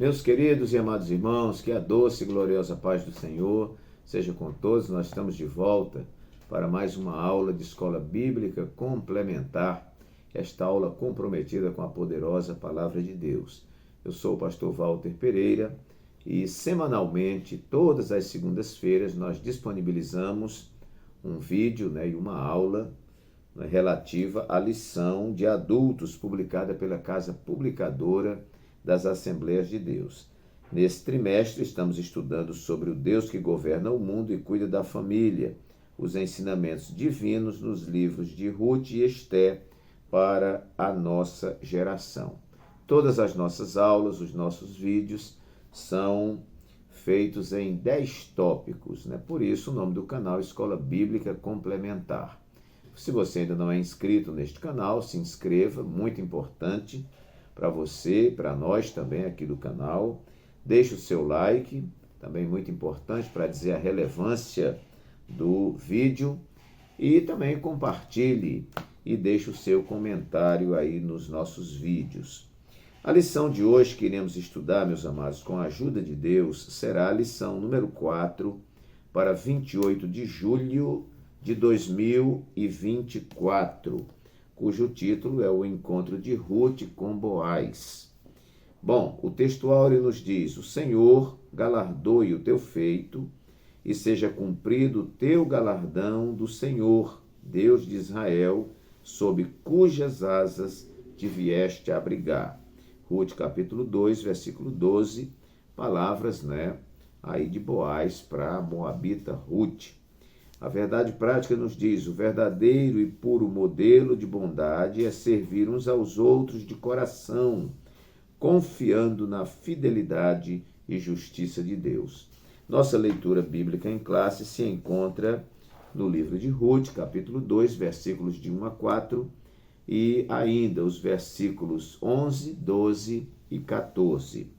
Meus queridos e amados irmãos, que a doce e gloriosa paz do Senhor seja com todos. Nós estamos de volta para mais uma aula de escola bíblica complementar, esta aula comprometida com a poderosa palavra de Deus. Eu sou o pastor Walter Pereira e semanalmente, todas as segundas-feiras, nós disponibilizamos um vídeo e uma aula relativa à lição de adultos publicada pela Casa Publicadora das Assembleias de Deus. Nesse trimestre estamos estudando sobre o Deus que governa o mundo e cuida da família, os ensinamentos divinos nos livros de Ruth e Esté para a nossa geração. Todas as nossas aulas, os nossos vídeos são feitos em 10 tópicos, Por isso o nome do canal Escola Bíblica Complementar. Se você ainda não é inscrito neste canal, se inscreva, muito importante para você, para nós também aqui do canal. Deixe o seu like, também muito importante para dizer a relevância do vídeo. E também compartilhe e deixe o seu comentário aí nos nossos vídeos. A lição de hoje que iremos estudar, meus amados, com a ajuda de Deus, será a lição número 4 para 28 de julho de 2024. Cujo título é o Encontro de Ruth com Boaz. Bom, o texto áureo nos diz: o Senhor galardoe o teu feito e seja cumprido o teu galardão do Senhor, Deus de Israel, sob cujas asas te vieste a abrigar. Ruth capítulo 2, versículo 12, palavras, aí de Boaz para a moabita Ruth. A verdade prática nos diz: o verdadeiro e puro modelo de bondade é servir uns aos outros de coração, confiando na fidelidade e justiça de Deus. Nossa leitura bíblica em classe se encontra no livro de Ruth, capítulo 2, versículos de 1 a 4, e ainda os versículos 11, 12 e 14,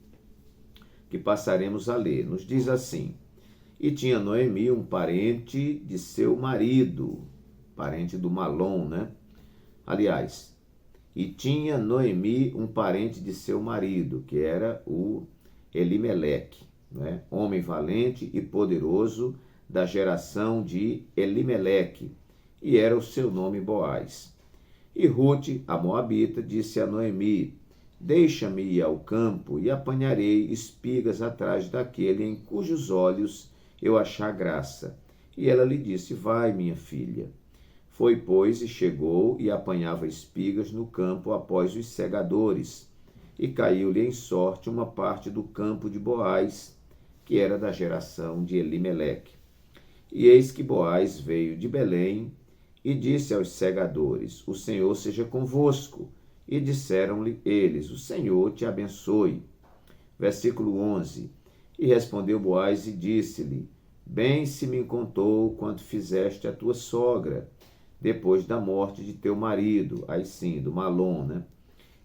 que passaremos a ler. Nos diz assim: e tinha Noemi um parente de seu marido, parente do Malom, Aliás, e tinha Noemi um parente de seu marido, que era o Elimeleque, Homem valente e poderoso da geração de Elimeleque, e era o seu nome Boaz. E Ruth, a moabita, disse a Noemi: deixa-me ir ao campo e apanharei espigas atrás daquele em cujos olhos eu achar graça. E ela lhe disse: vai, minha filha. Foi, pois, e chegou e apanhava espigas no campo após os segadores. E caiu-lhe em sorte uma parte do campo de Boaz, que era da geração de Elimeleque. E eis que Boaz veio de Belém e disse aos segadores: o Senhor seja convosco. E disseram-lhe eles: o Senhor te abençoe. Versículo 11. E respondeu Boaz e disse-lhe: bem se me contou quanto fizeste à tua sogra, depois da morte de teu marido, aí sim, do Malom,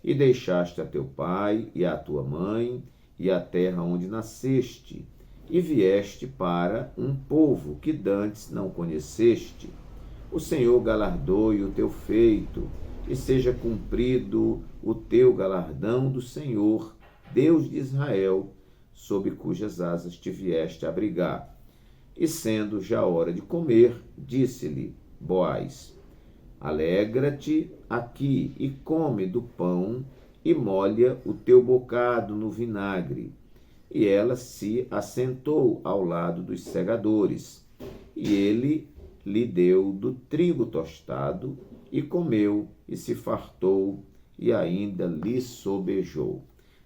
E deixaste a teu pai e a tua mãe e a terra onde nasceste, e vieste para um povo que dantes não conheceste. O Senhor galardoe o teu feito, e seja cumprido o teu galardão do Senhor, Deus de Israel, sob cujas asas te vieste a abrigar. E sendo já hora de comer, disse-lhe Boaz: alegra-te aqui e come do pão e molha o teu bocado no vinagre. E ela se assentou ao lado dos segadores, e ele lhe deu do trigo tostado, e comeu, e se fartou, e ainda lhe sobejou.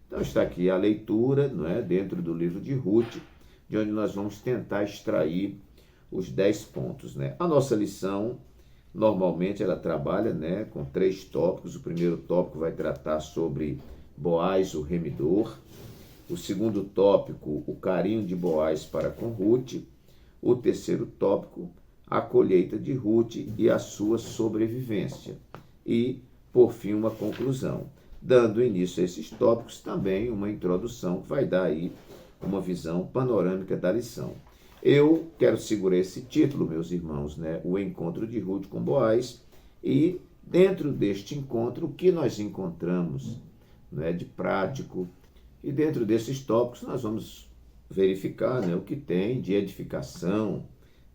Então está aqui a leitura, dentro do livro de Ruth, de onde nós vamos tentar extrair os 10 pontos, A nossa lição, normalmente, ela trabalha, com 3 tópicos. O primeiro tópico vai tratar sobre Boaz, o remidor. O segundo tópico, o carinho de Boaz para com Ruth. O terceiro tópico, a colheita de Ruth e a sua sobrevivência. E, por fim, uma conclusão. Dando início a esses tópicos, também uma introdução que vai dar aí uma visão panorâmica da lição. Eu quero segurar esse título, meus irmãos, o Encontro de Ruth com Boaz, e dentro deste encontro, o que nós encontramos de prático, E dentro desses tópicos nós vamos verificar, né, o que tem de edificação,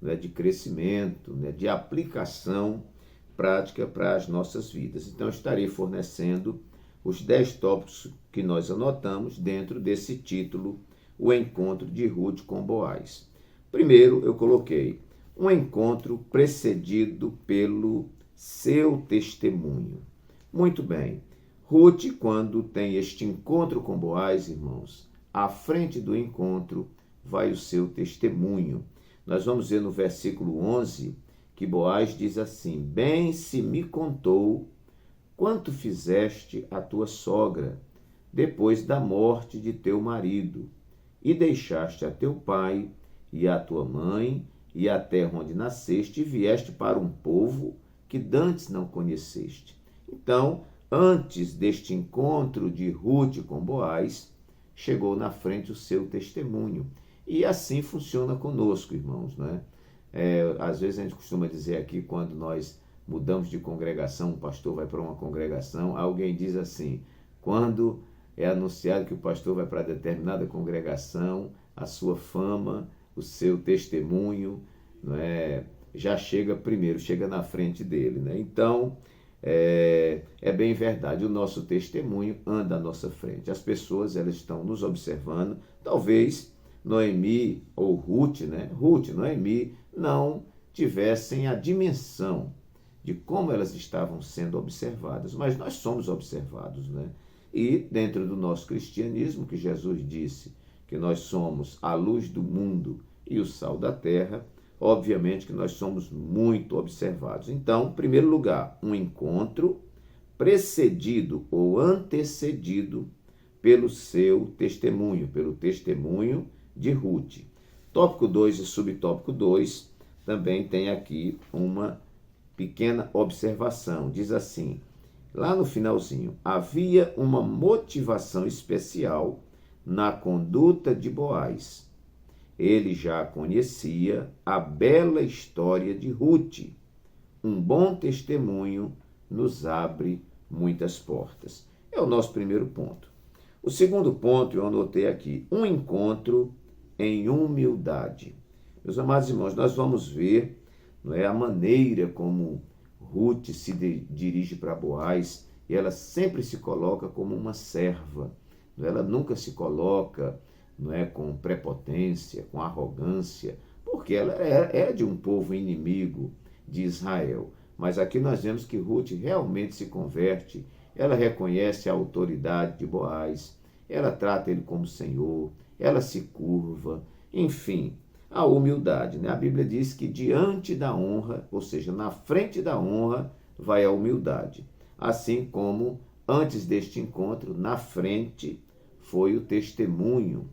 né, de crescimento, né, de aplicação prática para as nossas vidas. Então, eu estarei fornecendo os 10 tópicos que nós anotamos dentro desse título, O Encontro de Ruth com Boaz. Primeiro, eu coloquei um encontro precedido pelo seu testemunho. Muito bem. Ruth, quando tem este encontro com Boaz, irmãos, à frente do encontro vai o seu testemunho. Nós vamos ver no versículo 11 que Boaz diz assim: bem se me contou quanto fizeste à tua sogra, depois da morte de teu marido, e deixaste a teu pai e a tua mãe e a terra onde nasceste, e vieste para um povo que dantes não conheceste. Então, antes deste encontro de Ruth com Boaz, chegou na frente o seu testemunho. E assim funciona conosco, irmãos, né? Às vezes a gente costuma dizer aqui, quando nós mudamos de congregação, um pastor vai para uma congregação, alguém diz assim: quando é anunciado que o pastor vai para determinada congregação, a sua fama, o seu testemunho, não é, já chega primeiro, chega na frente dele, né? Então, é bem verdade, o nosso testemunho anda à nossa frente. As pessoas, elas estão nos observando. Talvez Noemi ou Ruth, né? Ruth, Noemi, não tivessem a dimensão de como elas estavam sendo observadas, mas nós somos observados, né? E dentro do nosso cristianismo, que Jesus disse que nós somos a luz do mundo e o sal da terra, obviamente que nós somos muito observados. Então, em primeiro lugar, um encontro precedido ou antecedido pelo seu testemunho, pelo testemunho de Ruth. Tópico 2 e subtópico 2 também tem aqui uma pequena observação. Diz assim, lá no finalzinho: havia uma motivação especial na conduta de Boaz. Ele já conhecia a bela história de Ruth. Um bom testemunho nos abre muitas portas. É o nosso primeiro ponto. O segundo ponto, eu anotei aqui: um encontro em humildade. Meus amados irmãos, nós vamos ver, não é, a maneira como Ruth se dirige para Boaz, e ela sempre se coloca como uma serva. Ela nunca se coloca, não é, com prepotência, com arrogância, porque ela é de um povo inimigo de Israel. Mas aqui nós vemos que Ruth realmente se converte, ela reconhece a autoridade de Boaz, ela trata ele como Senhor, ela se curva, enfim, a humildade, né? A Bíblia diz que diante da honra, ou seja, na frente da honra, vai a humildade. Assim como antes deste encontro, na frente foi o testemunho,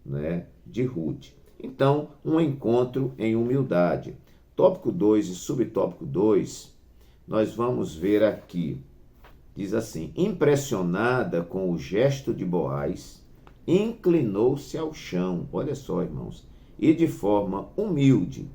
né, de Ruth. Então, um encontro em humildade. Tópico 2 e subtópico 2, nós vamos ver aqui. Diz assim: impressionada com o gesto de Boaz, inclinou-se ao chão, olha só, irmãos, e de forma humilde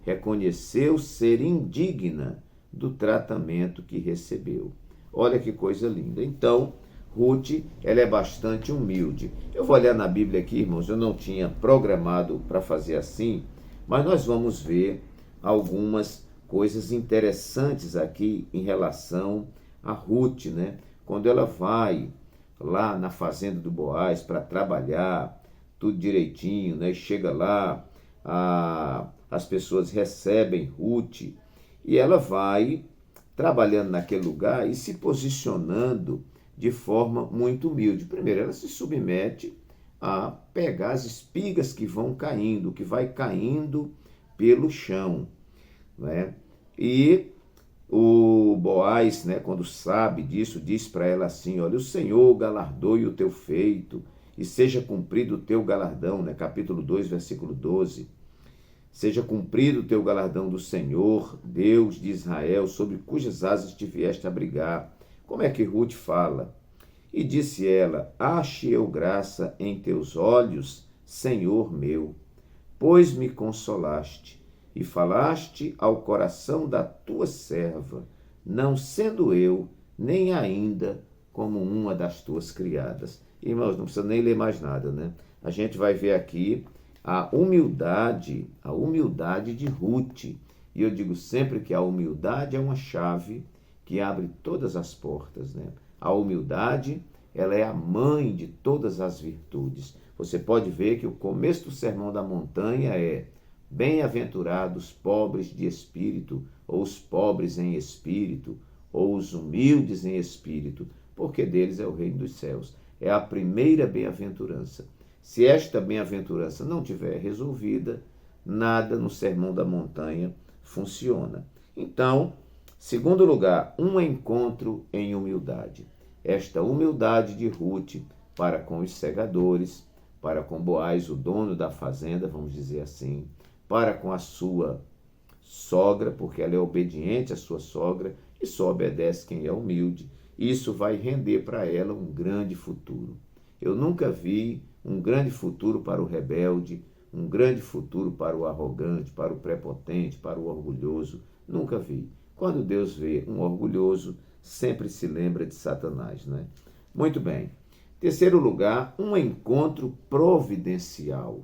reconheceu ser indigna do tratamento que recebeu. Olha que coisa linda. Então, Ruth, ela é bastante humilde. Eu vou olhar na Bíblia aqui, irmãos, eu não tinha programado para fazer assim, mas nós vamos ver algumas coisas interessantes aqui em relação a Ruth, né? Quando ela vai lá na fazenda do Boaz para trabalhar, tudo direitinho, né? Chega lá, as pessoas recebem Ruth e ela vai trabalhando naquele lugar e se posicionando de forma muito humilde. Primeiro, ela se submete a pegar as espigas que vão caindo, que vai caindo pelo chão, né? E o Boaz, né, quando sabe disso, diz para ela assim: olha, o Senhor galardoe o teu feito e seja cumprido o teu galardão, né? Capítulo 2, versículo 12. Seja cumprido o teu galardão do Senhor, Deus de Israel, sobre cujas asas te vieste abrigar. Como é que Ruth fala? E disse ela: ache eu graça em teus olhos, Senhor meu, pois me consolaste e falaste ao coração da tua serva, não sendo eu nem ainda como uma das tuas criadas. Irmãos, não precisa nem ler mais nada, né? A gente vai ver aqui a humildade de Ruth. E eu digo sempre que a humildade é uma chave que abre todas as portas, né? A humildade, ela é a mãe de todas as virtudes. Você pode ver que o começo do Sermão da Montanha é: bem-aventurados pobres de espírito, ou os pobres em espírito, ou os humildes em espírito, porque deles é o reino dos céus. É a primeira bem-aventurança. Se esta bem-aventurança não tiver resolvida, nada no Sermão da Montanha funciona. Então, segundo lugar, um encontro em humildade. Esta humildade de Ruth para com os segadores, para com Boaz, o dono da fazenda, vamos dizer assim, para com a sua sogra, porque ela é obediente à sua sogra e só obedece quem é humilde. Isso vai render para ela um grande futuro. Eu nunca vi um grande futuro para o rebelde, um grande futuro para o arrogante, para o prepotente, para o orgulhoso. Nunca vi. Quando Deus vê um orgulhoso, sempre se lembra de Satanás, né? Muito bem. Terceiro lugar, um encontro providencial.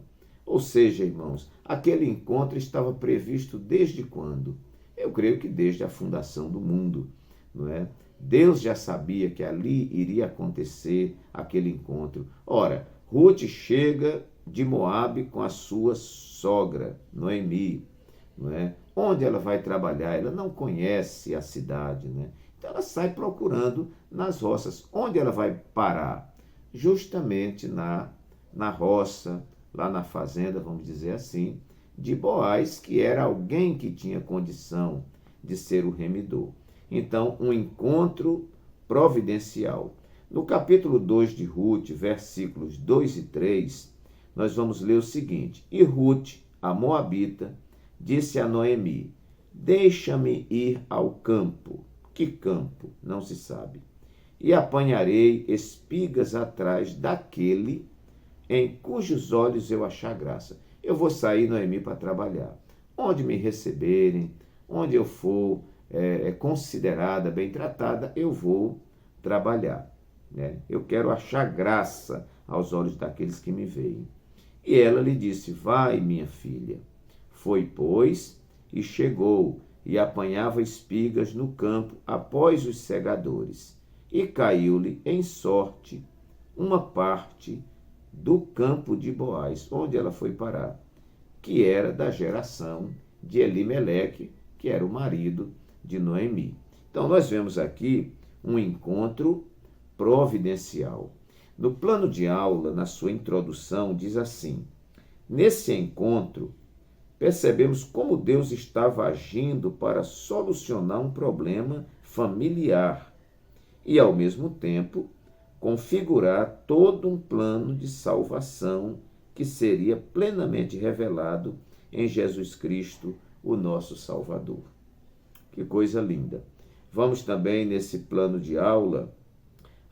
Ou seja, irmãos, aquele encontro estava previsto desde quando? Eu creio que desde a fundação do mundo, não é? Deus já sabia que ali iria acontecer aquele encontro. Ora, Ruth chega de Moabe com a sua sogra, Noemi, não é? Onde ela vai trabalhar? Ela não conhece a cidade, né? Então ela sai procurando nas roças. Onde ela vai parar? Justamente na roça, lá na fazenda, vamos dizer assim, de Boaz, que era alguém que tinha condição de ser o remidor. Então, um encontro providencial. No capítulo 2 de Ruth, versículos 2 e 3, nós vamos ler o seguinte: E Ruth, a moabita, disse a Noemi: Deixa-me ir ao campo. Que campo? Não se sabe. E apanharei espigas atrás daquele em cujos olhos eu achar graça. Eu vou sair, Noemi, para trabalhar. Onde me receberem, onde eu for considerada, bem tratada, eu vou trabalhar, né? Eu quero achar graça aos olhos daqueles que me veem. E ela lhe disse: Vai, minha filha. Foi, pois, e chegou, e apanhava espigas no campo após os segadores. E caiu-lhe em sorte uma parte do campo de Boaz, onde ela foi parar, que era da geração de Elimeleque, que era o marido de Noemi. Então, nós vemos aqui um encontro providencial. No plano de aula, na sua introdução, diz assim: nesse encontro, percebemos como Deus estava agindo para solucionar um problema familiar e, ao mesmo tempo, configurar todo um plano de salvação que seria plenamente revelado em Jesus Cristo, o nosso Salvador. Que coisa linda! Vamos também nesse plano de aula,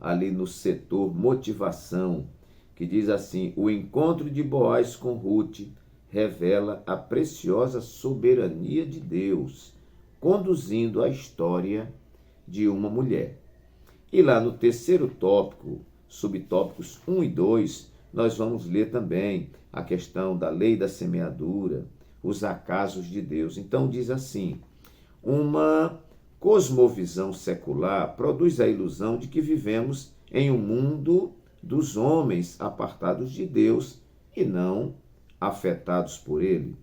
ali no setor motivação, que diz assim: o encontro de Boaz com Ruth revela a preciosa soberania de Deus, conduzindo a história de uma mulher. E lá no terceiro tópico, subtópicos 1 e 2, nós vamos ler também a questão da lei da semeadura, os acasos de Deus. Então diz assim: uma cosmovisão secular produz a ilusão de que vivemos em um mundo dos homens apartados de Deus e não afetados por ele.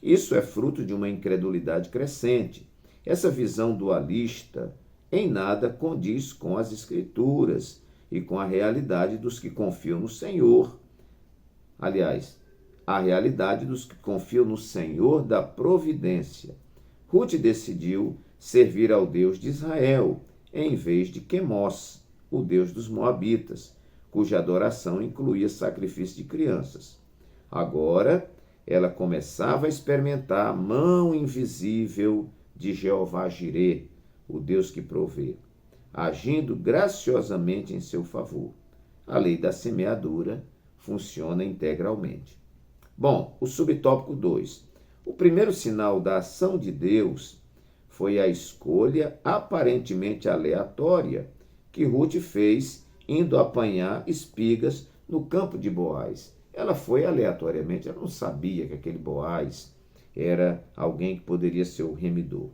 Isso é fruto de uma incredulidade crescente. Essa visão dualista em nada condiz com as Escrituras e com a realidade dos que confiam no Senhor. Aliás, a realidade dos que confiam no Senhor da providência. Ruth decidiu servir ao Deus de Israel, em vez de Quemós, o Deus dos Moabitas, cuja adoração incluía sacrifício de crianças. Agora, ela começava a experimentar a mão invisível de Jeová Jirê, o Deus que provê, agindo graciosamente em seu favor. A lei da semeadura funciona integralmente. Bom, o subtópico 2. O primeiro sinal da ação de Deus foi a escolha aparentemente aleatória que Ruth fez indo apanhar espigas no campo de Boaz. Ela foi aleatoriamente, ela não sabia que aquele Boaz era alguém que poderia ser o remidor.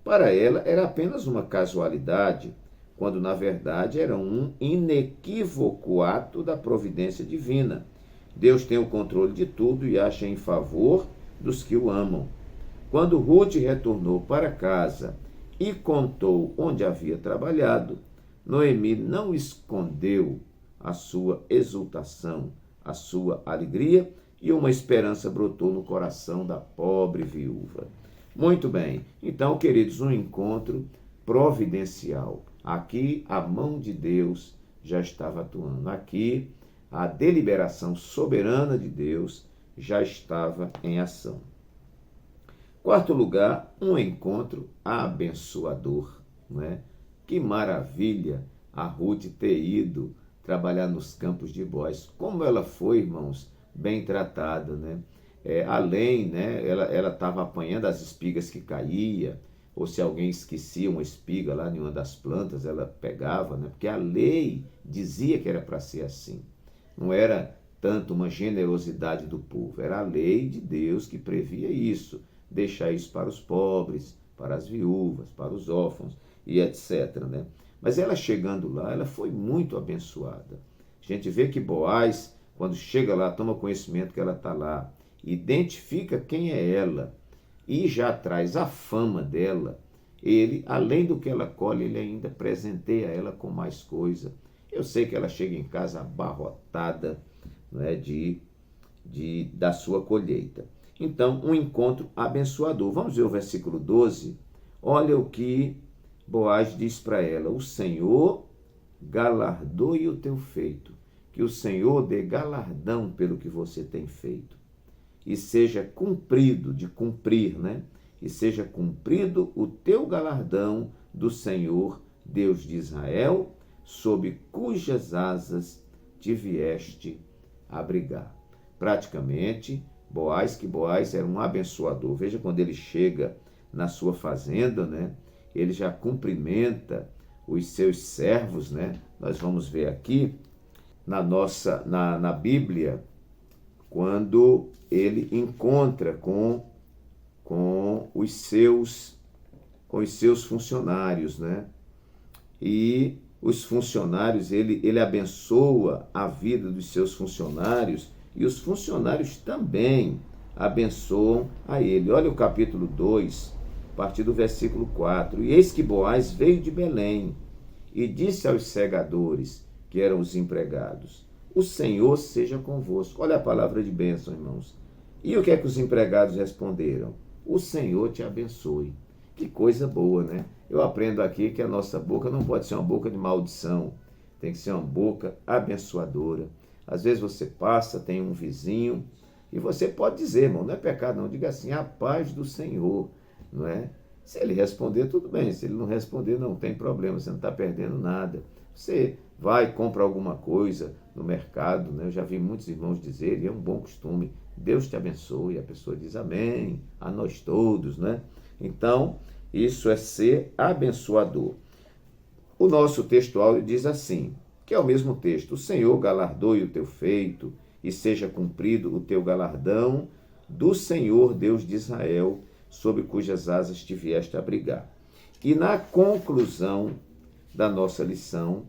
Para ela era apenas uma casualidade, quando na verdade era um inequívoco ato da providência divina. Deus tem o controle de tudo e acha em favor dos que o amam. Quando Ruth retornou para casa e contou onde havia trabalhado, Noemi não escondeu a sua exultação, a sua alegria, e uma esperança brotou no coração da pobre viúva. Muito bem, então, queridos, um encontro providencial. Aqui a mão de Deus já estava atuando. Aqui a deliberação soberana de Deus já estava em ação. Quarto lugar, um encontro abençoador, não é? Que maravilha a Ruth ter ido trabalhar nos campos de Boaz. Como ela foi, irmãos, bem tratada, né? Além, né, ela estava apanhando as espigas que caía, ou se alguém esquecia uma espiga lá em uma das plantas, ela pegava, né? Porque a lei dizia que era para ser assim. Não era tanto uma generosidade do povo, era a lei de Deus que previa isso. Deixar isso para os pobres, para as viúvas, para os órfãos e etc. Né? Mas ela chegando lá, ela foi muito abençoada. A gente vê que Boaz, quando chega lá, toma conhecimento que ela está lá, identifica quem é ela e já traz a fama dela. Ele, além do que ela colhe, ele ainda presenteia ela com mais coisa. Eu sei que ela chega em casa abarrotada, né, da sua colheita. Então, um encontro abençoador. Vamos ver o versículo 12. Olha o que Boaz diz para ela: o Senhor galardoe o teu feito, que o Senhor dê galardão pelo que você tem feito, e seja cumprido, de cumprir, né? E seja cumprido o teu galardão do Senhor, Deus de Israel, sob cujas asas te vieste abrigar. Praticamente, Boaz era um abençoador. Veja, quando ele chega na sua fazenda, né? Ele já cumprimenta os seus servos, né? Nós vamos ver aqui na Bíblia, quando ele encontra com os seus funcionários, né? E os funcionários, ele abençoa a vida dos seus funcionários, e os funcionários também abençoam a ele. Olha o capítulo 2, a partir do versículo 4. E eis que Boaz veio de Belém e disse aos segadores, que eram os empregados: o Senhor seja convosco. Olha a palavra de bênção, irmãos. E o que é que os empregados responderam? O Senhor te abençoe. Que coisa boa, né? Eu aprendo aqui que a nossa boca não pode ser uma boca de maldição. Tem que ser uma boca abençoadora. Às vezes você passa, tem um vizinho, e você pode dizer, irmão, não é pecado não, diga assim: a paz do Senhor, não é? Se ele responder, tudo bem. Se ele não responder, não tem problema, você não está perdendo nada. Você vai, compra alguma coisa no mercado, né? Eu já vi muitos irmãos dizerem, é um bom costume: Deus te abençoe. A pessoa diz amém, a nós todos, né? Então, isso é ser abençoador. O nosso textual diz assim, que é o mesmo texto: o Senhor galardoe o teu feito e seja cumprido o teu galardão do Senhor Deus de Israel, sob cujas asas te vieste abrigar. E na conclusão da nossa lição,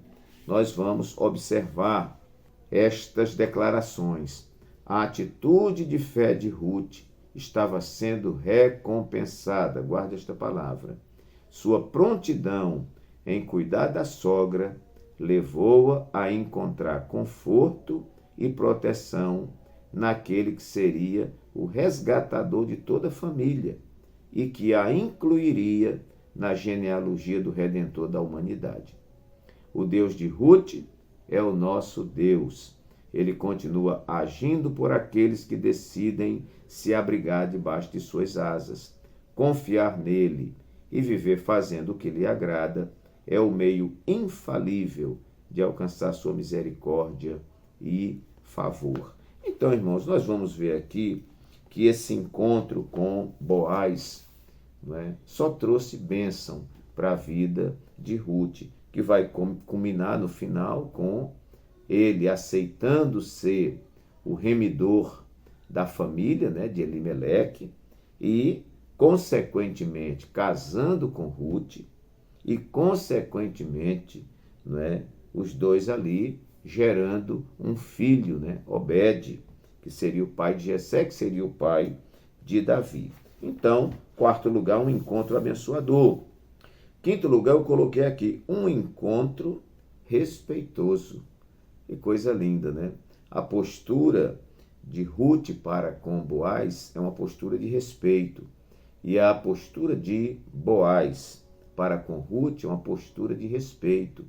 nós vamos observar estas declarações. A atitude de fé de Ruth estava sendo recompensada. Guarde esta palavra. Sua prontidão em cuidar da sogra levou-a a encontrar conforto e proteção naquele que seria o resgatador de toda a família e que a incluiria na genealogia do Redentor da humanidade. O Deus de Ruth é o nosso Deus. Ele continua agindo por aqueles que decidem se abrigar debaixo de suas asas. Confiar nele e viver fazendo o que lhe agrada é o meio infalível de alcançar sua misericórdia e favor. Então, irmãos, nós vamos ver aqui que esse encontro com Boaz, não é, só trouxe bênção para a vida de Ruth, que vai culminar no final com ele aceitando ser o remidor da família, né, de Elimeleque, e, consequentemente, casando com Ruth, e, consequentemente, né, os dois ali gerando um filho, né, Obed, que seria o pai de Jessé, que seria o pai de Davi. Então, quarto lugar, um encontro abençoador. Quinto lugar, eu coloquei aqui, um encontro respeitoso. Que coisa linda, né? A postura de Ruth para com Boaz é uma postura de respeito. E a postura de Boaz para com Ruth é uma postura de respeito,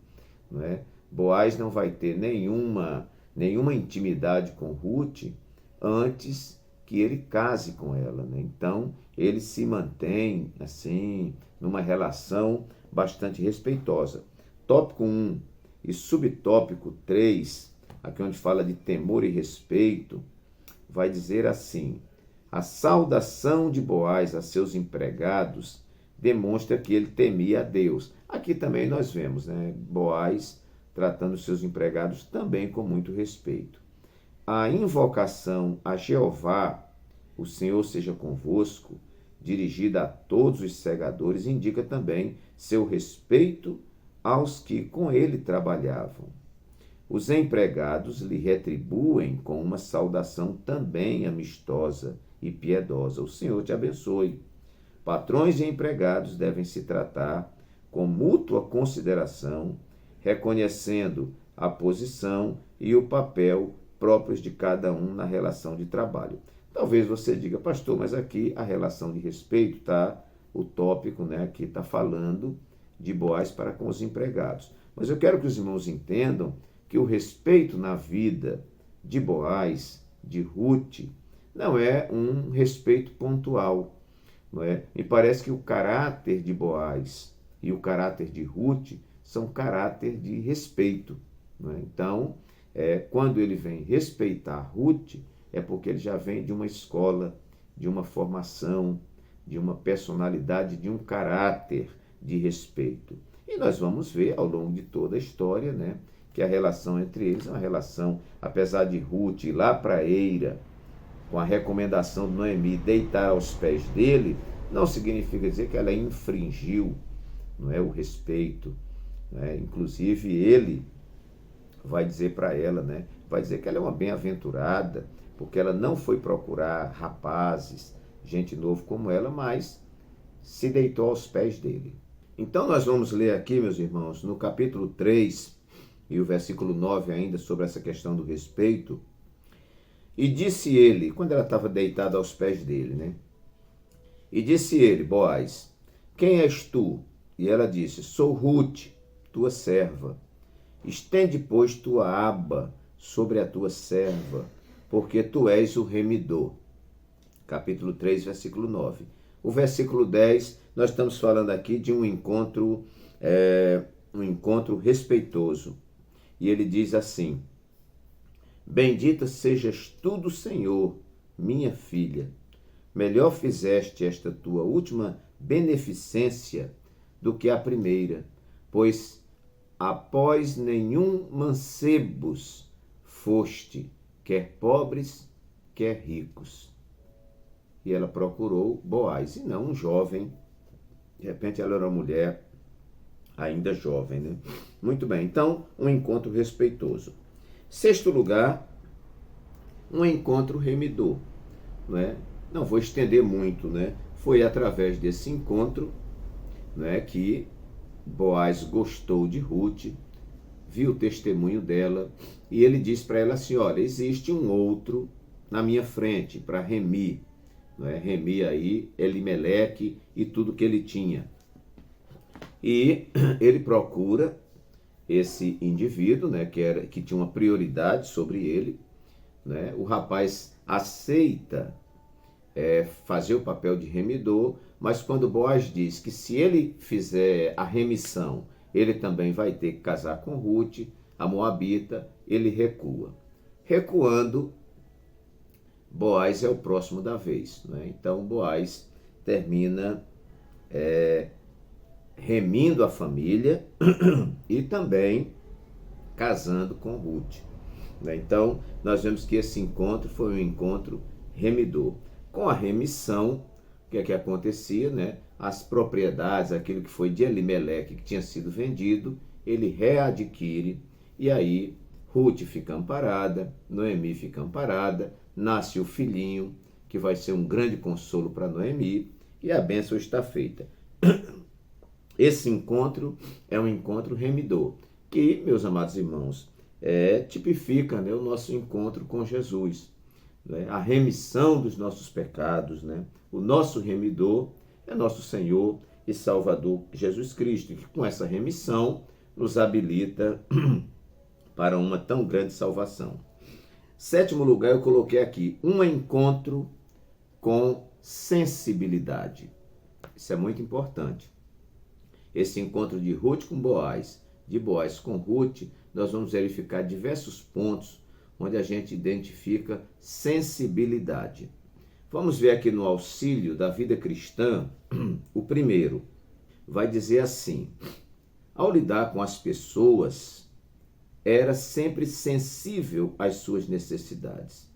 não é? Boaz não vai ter nenhuma intimidade com Ruth antes que ele case com ela, né? Então, ele se mantém, assim, numa relação bastante respeitosa. Tópico 1 e subtópico 3, aqui onde fala de temor e respeito, vai dizer assim: a saudação de Boaz a seus empregados demonstra que ele temia a Deus. Aqui também nós vemos, né, Boaz tratando seus empregados também com muito respeito. A invocação a Jeová, o Senhor seja convosco, dirigida a todos os segadores, indica também seu respeito aos que com ele trabalhavam. Os empregados lhe retribuem com uma saudação também amistosa e piedosa. O Senhor te abençoe. Patrões e empregados devem se tratar com mútua consideração, reconhecendo a posição e o papel próprios de cada um na relação de trabalho. Talvez você diga, pastor, mas aqui a relação de respeito está, o tópico, né, aqui está falando de Boaz para com os empregados. Mas eu quero que os irmãos entendam que o respeito na vida de Boaz, de Ruth, não é um respeito pontual, não é? Me parece que o caráter de Boaz e o caráter de Ruth são caráter de respeito, não é? Então, quando ele vem respeitar Ruth, é porque ele já vem de uma escola, de uma formação, de uma personalidade, de um caráter de respeito. E nós vamos ver ao longo de toda a história, né, que a relação entre eles é uma relação, apesar de Ruth ir lá para a eira, com a recomendação de Noemi deitar aos pés dele, não significa dizer que ela infringiu, não é, o respeito, né? Inclusive ele vai dizer para ela, né, vai dizer que ela é uma bem-aventurada, porque ela não foi procurar rapazes, gente nova como ela, mas se deitou aos pés dele. Então nós vamos ler aqui, meus irmãos, no capítulo 3 e o versículo 9 ainda, sobre essa questão do respeito. E disse ele, quando ela estava deitada aos pés dele, né? E disse ele, Boaz, quem és tu? E ela disse, sou Ruth, tua serva. Estende, pois, tua aba sobre a tua serva, porque tu és o remidor. Capítulo 3, versículo 9. O versículo 10, nós estamos falando aqui de um encontro respeitoso. E ele diz assim, bendita sejas tu do Senhor, minha filha. Melhor fizeste esta tua última beneficência do que a primeira, pois após nenhum mancebos foste, quer pobres, quer ricos. E ela procurou Boaz, e não um jovem. De repente ela era uma mulher ainda jovem, né? Muito bem, então, um encontro respeitoso. Sexto lugar, um encontro remidor, não é? Não vou estender muito, né? Foi através desse encontro, né, que Boaz gostou de Ruth, viu o testemunho dela, e ele disse para ela assim, olha, existe um outro na minha frente para remir, não é? Remir aí Elimeleque e tudo que ele tinha. E ele procura esse indivíduo, né, que tinha uma prioridade sobre ele, né? O rapaz aceita fazer o papel de remidor, mas quando Boaz diz que se ele fizer a remissão, ele também vai ter que casar com Ruth, a moabita, ele recua. Recuando, Boaz é o próximo da vez, né? Então Boaz termina remindo a família e também casando com Ruth. Então, nós vemos que esse encontro foi um encontro remidor. Com a remissão, o que é que acontecia, né? As propriedades, aquilo que foi de Elimeleque, que tinha sido vendido, ele readquire, e aí Ruth fica amparada, Noemi fica amparada, nasce o filhinho, que vai ser um grande consolo para Noemi, e a bênção está feita. Esse encontro é um encontro remidor, que, meus amados irmãos, tipifica, né, o nosso encontro com Jesus, né? A remissão dos nossos pecados, né? O nosso remidor é nosso Senhor e Salvador Jesus Cristo, que com essa remissão nos habilita para uma tão grande salvação. Sétimo lugar, eu coloquei aqui, um encontro com sensibilidade. Isso é muito importante. Esse encontro de Ruth com Boaz, de Boaz com Ruth, nós vamos verificar diversos pontos onde a gente identifica sensibilidade. Vamos ver aqui no auxílio da vida cristã, o primeiro vai dizer assim: ao lidar com as pessoas, era sempre sensível às suas necessidades.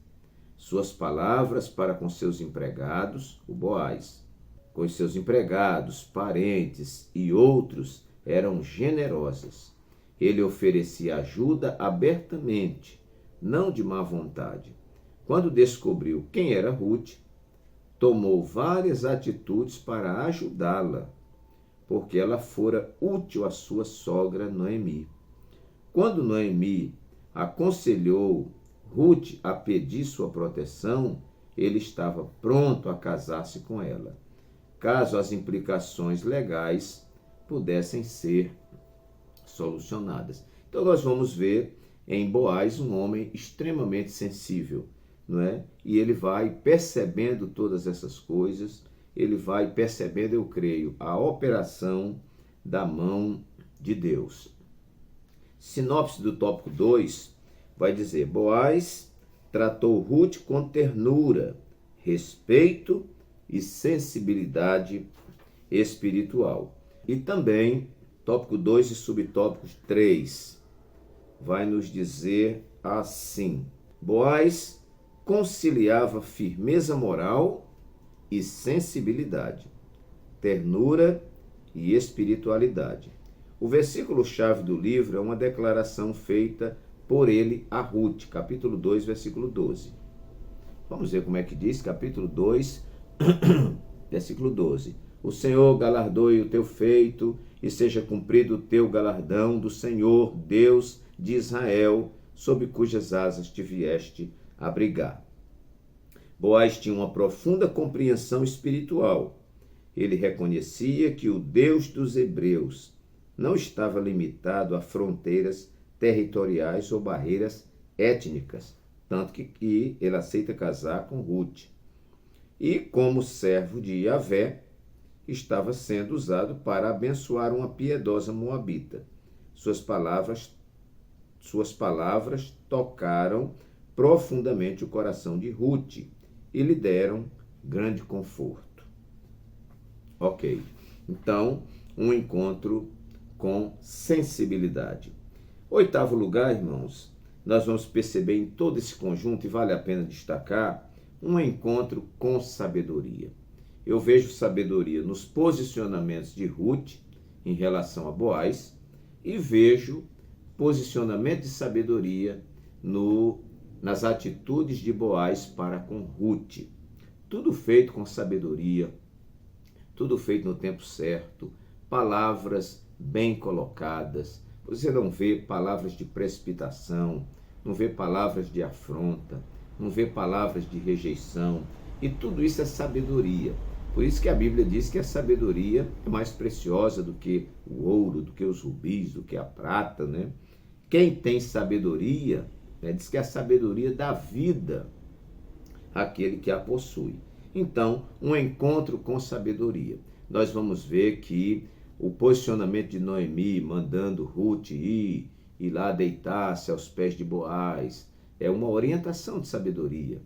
Suas palavras para com seus empregados, o Boaz, com os seus empregados, parentes e outros, eram generosas. Ele oferecia ajuda abertamente, não de má vontade. Quando descobriu quem era Ruth, tomou várias atitudes para ajudá-la, porque ela fora útil à sua sogra Noemi. Quando Noemi aconselhou Ruth a pedir sua proteção, ele estava pronto a casar-se com ela, caso as implicações legais pudessem ser solucionadas. Então nós vamos ver em Boaz um homem extremamente sensível, não é? E ele vai percebendo todas essas coisas, ele vai percebendo, eu creio, a operação da mão de Deus. Sinopse do tópico 2 vai dizer: Boaz tratou Ruth com ternura, respeito e sensibilidade espiritual. E também, tópico 2 e subtópico 3 vai nos dizer assim: Boaz conciliava firmeza moral e sensibilidade, ternura e espiritualidade. O versículo-chave do livro é uma declaração feita por ele a Ruth, capítulo 2, versículo 12. Vamos ver como é que diz, capítulo 2, versículo 12. O Senhor galardoe o teu feito e seja cumprido o teu galardão do Senhor, Deus de Israel, sob cujas asas te vieste abrigar. Boaz tinha uma profunda compreensão espiritual. Ele reconhecia que o Deus dos hebreus não estava limitado a fronteiras territoriais ou barreiras étnicas, tanto que ele aceita casar com Ruth. E, como servo de Yahvé, estava sendo usado para abençoar uma piedosa moabita. Suas palavras tocaram profundamente o coração de Ruth e lhe deram grande conforto. Ok, então, um encontro com sensibilidade. Oitavo lugar, irmãos, nós vamos perceber em todo esse conjunto, e vale a pena destacar, um encontro com sabedoria. Eu vejo sabedoria nos posicionamentos de Ruth em relação a Boaz e vejo posicionamento de sabedoria nas atitudes de Boaz para com Ruth. Tudo feito com sabedoria, tudo feito no tempo certo, palavras bem colocadas. Você não vê palavras de precipitação, não vê palavras de afronta, não vê palavras de rejeição. E tudo isso é sabedoria. Por isso que a Bíblia diz que a sabedoria é mais preciosa do que o ouro, do que os rubis, do que a prata, né? Quem tem sabedoria, né, diz que a sabedoria dá vida àquele que a possui. Então, um encontro com sabedoria. Nós vamos ver que o posicionamento de Noemi, mandando Ruth ir lá deitar-se aos pés de Boaz, é uma orientação de sabedoria.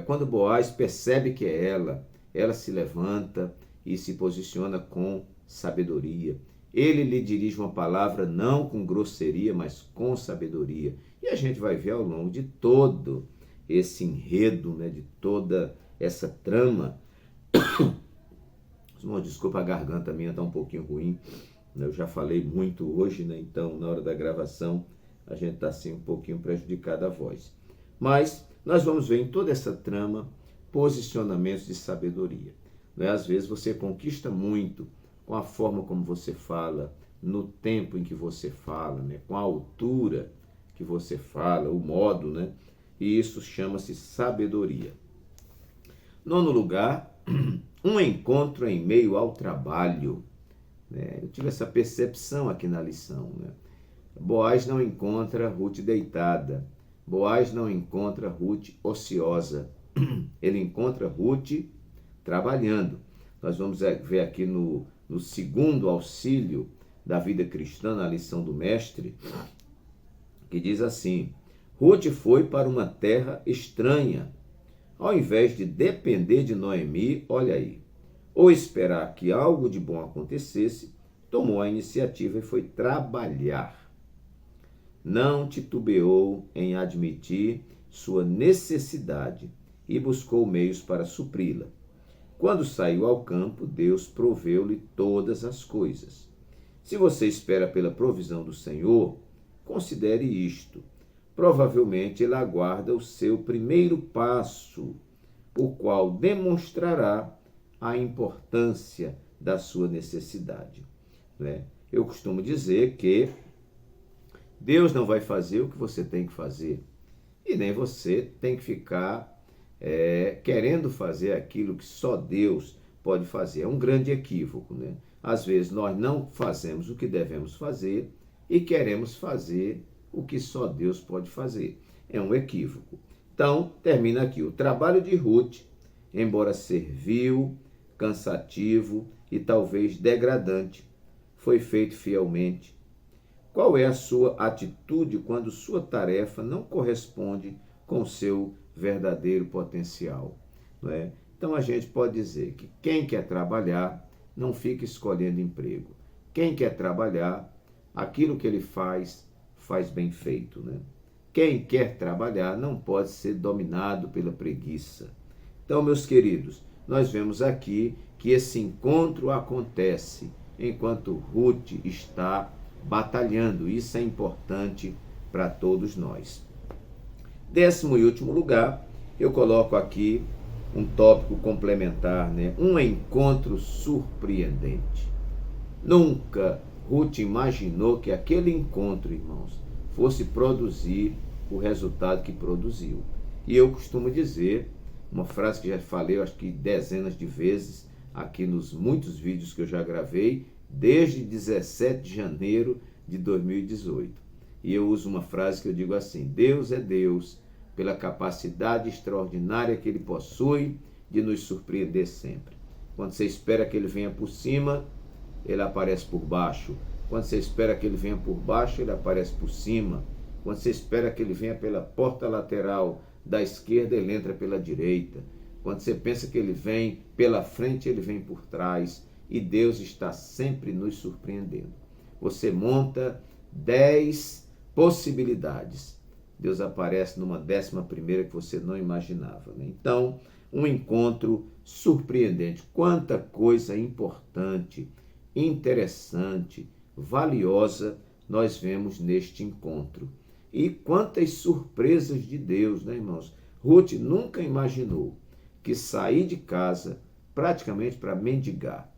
Quando Boaz percebe que é ela se levanta e se posiciona com sabedoria. Ele lhe dirige uma palavra não com grosseria, mas com sabedoria. E a gente vai ver ao longo de todo esse enredo, né, de toda essa trama. Desculpa, a garganta minha está um pouquinho ruim. Eu já falei muito hoje, né? Então na hora da gravação a gente está assim um pouquinho prejudicado a voz. Mas nós vamos ver em toda essa trama posicionamentos de sabedoria. Né? Às vezes você conquista muito com a forma como você fala, no tempo em que você fala, né? Com a altura que você fala, o modo, né? E isso chama-se sabedoria. Nono lugar, um encontro em meio ao trabalho. Né? Eu tive essa percepção aqui na lição. Né? Boaz não encontra Ruth deitada. Boaz não encontra Ruth ociosa. Ele encontra Ruth trabalhando. Nós vamos ver aqui no segundo auxílio da vida cristã, na lição do mestre, que diz assim: Ruth foi para uma terra estranha. Ao invés de depender de Noemi, olha aí, ou esperar que algo de bom acontecesse, tomou a iniciativa e foi trabalhar. Não titubeou em admitir sua necessidade e buscou meios para supri-la. Quando saiu ao campo, Deus proveu-lhe todas as coisas. Se você espera pela provisão do Senhor, considere isto. Provavelmente ele aguarda o seu primeiro passo, o qual demonstrará a importância da sua necessidade. Né? Eu costumo dizer que Deus não vai fazer o que você tem que fazer, e nem você tem que ficar querendo fazer aquilo que só Deus pode fazer. É um grande equívoco, né? Às vezes nós não fazemos o que devemos fazer e queremos fazer o que só Deus pode fazer. É um equívoco. Então, termina aqui. O trabalho de Ruth, embora servil, cansativo e talvez degradante, foi feito fielmente. Qual é a sua atitude quando sua tarefa não corresponde com o seu verdadeiro potencial? Não é? Então, a gente pode dizer que quem quer trabalhar não fica escolhendo emprego. Quem quer trabalhar, aquilo que ele faz bem feito, né? Quem quer trabalhar não pode ser dominado pela preguiça. Então, meus queridos, nós vemos aqui que esse encontro acontece enquanto Ruth está batalhando. Isso é importante para todos nós. 10º e último lugar, eu coloco aqui um tópico complementar, né? Um encontro surpreendente. Nunca Ruth imaginou que aquele encontro, irmãos, fosse produzir o resultado que produziu. E eu costumo dizer, uma frase que já falei, acho que dezenas de vezes, aqui nos muitos vídeos que eu já gravei, desde 17 de janeiro de 2018. E eu uso uma frase que eu digo assim: Deus é Deus, pela capacidade extraordinária que Ele possui de nos surpreender sempre. Quando você espera que Ele venha por cima, Ele aparece por baixo. Quando você espera que Ele venha por baixo, Ele aparece por cima. Quando você espera que Ele venha pela porta lateral da esquerda, Ele entra pela direita. Quando você pensa que Ele vem pela frente, Ele vem por trás. E Deus está sempre nos surpreendendo. Você monta 10 possibilidades. Deus aparece numa 11ª que você não imaginava. Né? Então, um encontro surpreendente. Quanta coisa importante, interessante, valiosa nós vemos neste encontro. E quantas surpresas de Deus, né, irmãos? Ruth nunca imaginou que sair de casa praticamente para mendigar,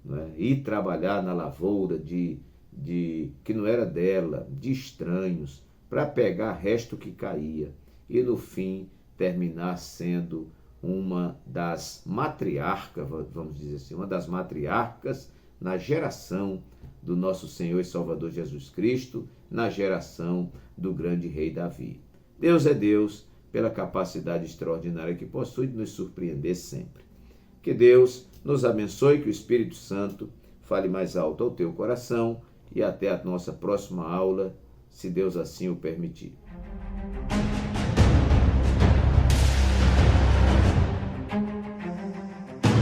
né? Ir trabalhar na lavoura que não era dela, de estranhos, para pegar resto que caía e no fim terminar sendo uma das matriarcas, vamos dizer assim, uma das matriarcas na geração do nosso Senhor e Salvador Jesus Cristo, na geração do grande rei Davi. Deus é Deus pela capacidade extraordinária que possui de nos surpreender sempre. Que Deus nos abençoe, que o Espírito Santo fale mais alto ao teu coração e até a nossa próxima aula, se Deus assim o permitir.